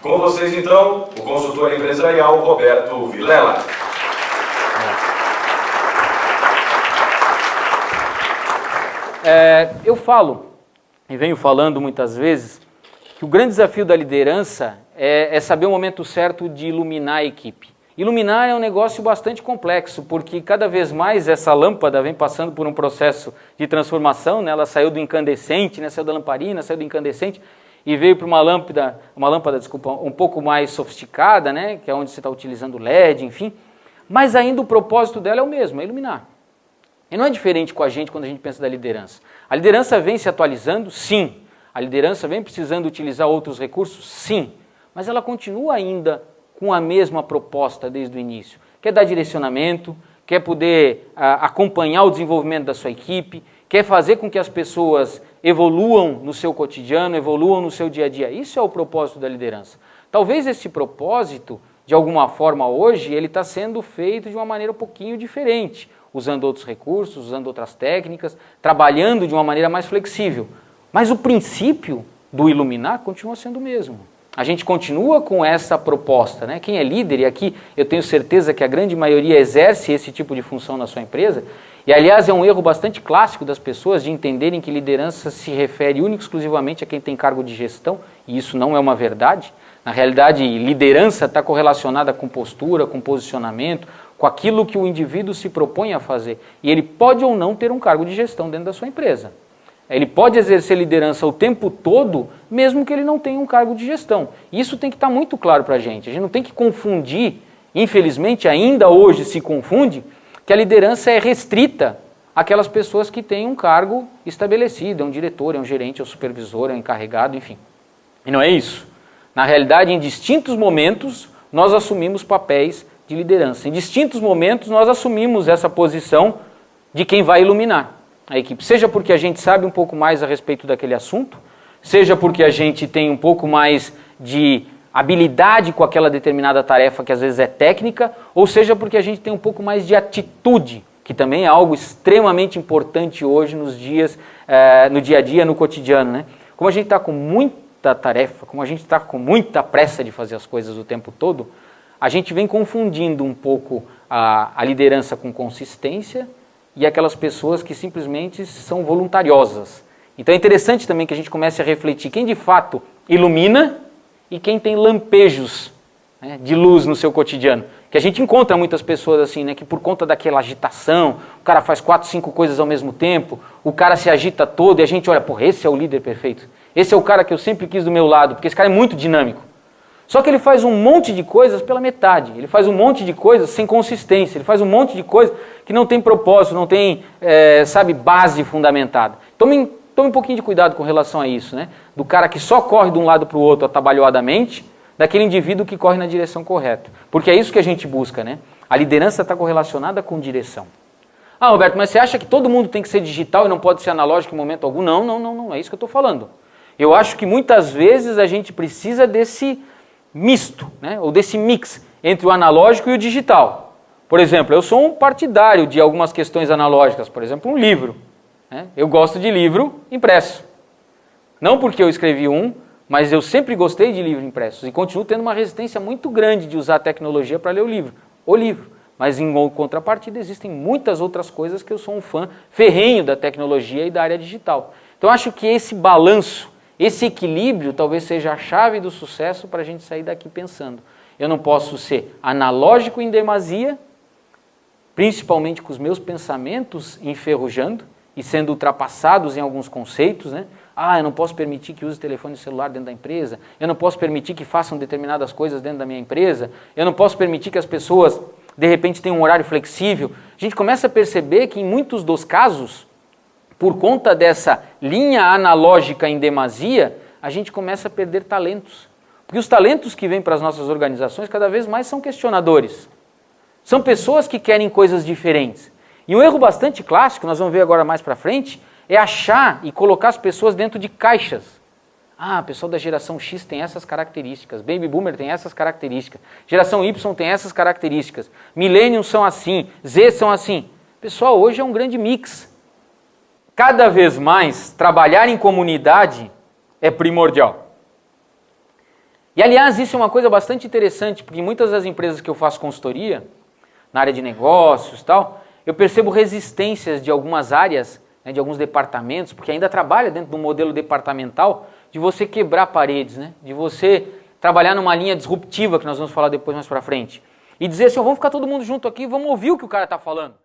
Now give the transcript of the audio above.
Com vocês, então, o consultor empresarial Roberto Vilela. Eu falo, e venho falando muitas vezes, que o grande desafio da liderança é saber o momento certo de iluminar a equipe. Iluminar é um negócio bastante complexo, porque cada vez mais essa lâmpada vem passando por um processo de transformação, né? Ela saiu do incandescente, né? Saiu da lamparina, saiu do incandescente e veio para uma lâmpada, um pouco mais sofisticada, né? Que é onde você está utilizando LED, enfim. Mas ainda o propósito dela é o mesmo, é iluminar. E não é diferente com a gente quando a gente pensa da liderança. A liderança vem se atualizando? Sim. A liderança vem precisando utilizar outros recursos? Sim. Mas ela continua ainda com a mesma proposta desde o início. Quer dar direcionamento, quer poder acompanhar o desenvolvimento da sua equipe, quer fazer com que as pessoas evoluam no seu cotidiano, evoluam no seu dia a dia. Isso é o propósito da liderança. Talvez esse propósito, de alguma forma hoje, ele está sendo feito de uma maneira um pouquinho diferente, usando outros recursos, usando outras técnicas, trabalhando de uma maneira mais flexível. Mas o princípio do iluminar continua sendo o mesmo. A gente continua com essa proposta, né? Quem é líder, e aqui eu tenho certeza que a grande maioria exerce esse tipo de função na sua empresa, e aliás é um erro bastante clássico das pessoas de entenderem que liderança se refere única e exclusivamente a quem tem cargo de gestão, e isso não é uma verdade. Na realidade, liderança está correlacionada com postura, com posicionamento, com aquilo que o indivíduo se propõe a fazer. E ele pode ou não ter um cargo de gestão dentro da sua empresa. Ele pode exercer liderança o tempo todo, mesmo que ele não tenha um cargo de gestão. Isso tem que estar muito claro para a gente. A gente não tem que confundir, infelizmente ainda hoje se confunde, que a liderança é restrita àquelas pessoas que têm um cargo estabelecido, é um diretor, é um gerente, é um supervisor, é um encarregado, enfim. E não é isso. Na realidade, em distintos momentos, nós assumimos papéis de liderança. Em distintos momentos, nós assumimos essa posição de quem vai iluminar a equipe. Seja porque a gente sabe um pouco mais a respeito daquele assunto, seja porque a gente tem um pouco mais de habilidade com aquela determinada tarefa que às vezes é técnica, ou seja porque a gente tem um pouco mais de atitude, que também é algo extremamente importante hoje nos dias, no dia a dia, no cotidiano, né? Como a gente está com muita tarefa, como a gente está com muita pressa de fazer as coisas o tempo todo, a gente vem confundindo um pouco a liderança com consistência e aquelas pessoas que simplesmente são voluntariosas. Então é interessante também que a gente comece a refletir quem de fato ilumina e quem tem lampejos, né, de luz no seu cotidiano. Que a gente encontra muitas pessoas assim, né, que por conta daquela agitação, o cara faz 4, 5 coisas ao mesmo tempo, o cara se agita todo e a gente olha, porra, esse é o líder perfeito. Esse é o cara que eu sempre quis do meu lado, porque esse cara é muito dinâmico. Só que ele faz um monte de coisas pela metade, ele faz um monte de coisas sem consistência, ele faz um monte de coisas que não tem propósito, não tem, base fundamentada. Tome um pouquinho de cuidado com relação a isso, né? Do cara que só corre de um lado para o outro atabalhoadamente, daquele indivíduo que corre na direção correta. Porque é isso que a gente busca, né? A liderança está correlacionada com direção. Ah, Roberto, mas você acha que todo mundo tem que ser digital e não pode ser analógico em momento algum? Não, é isso que eu estou falando. Eu acho que muitas vezes a gente precisa desse misto, né? Ou desse mix entre o analógico e o digital. Por exemplo, eu sou um partidário de algumas questões analógicas, por exemplo, um livro, né? Eu gosto de livro impresso. Não porque eu escrevi um, mas eu sempre gostei de livros impressos e continuo tendo uma resistência muito grande de usar a tecnologia para ler o livro. Mas em contrapartida existem muitas outras coisas que eu sou um fã ferrenho da tecnologia e da área digital. Então acho que esse balanço, esse equilíbrio talvez seja a chave do sucesso para a gente sair daqui pensando. Eu não posso ser analógico em demasia, principalmente com os meus pensamentos enferrujando e sendo ultrapassados em alguns conceitos, né? Ah, eu não posso permitir que use telefone celular dentro da empresa, eu não posso permitir que façam determinadas coisas dentro da minha empresa, eu não posso permitir que as pessoas, de repente, tenham um horário flexível. A gente começa a perceber que em muitos dos casos, por conta dessa linha analógica em demasia, a gente começa a perder talentos. Porque os talentos que vêm para as nossas organizações cada vez mais são questionadores. São pessoas que querem coisas diferentes. E um erro bastante clássico, nós vamos ver agora mais para frente, é achar e colocar as pessoas dentro de caixas. Ah, o pessoal da geração X tem essas características, Baby Boomer tem essas características, geração Y tem essas características, Millennials são assim, Z são assim. Pessoal, hoje é um grande mix. Cada vez mais, trabalhar em comunidade é primordial. E aliás, isso é uma coisa bastante interessante, porque muitas das empresas que eu faço consultoria, na área de negócios e tal, eu percebo resistências de algumas áreas, né, de alguns departamentos, porque ainda trabalha dentro do modelo departamental, de você quebrar paredes, né, de você trabalhar numa linha disruptiva, que nós vamos falar depois mais pra frente, e dizer assim, vamos ficar todo mundo junto aqui, vamos ouvir o que o cara está falando.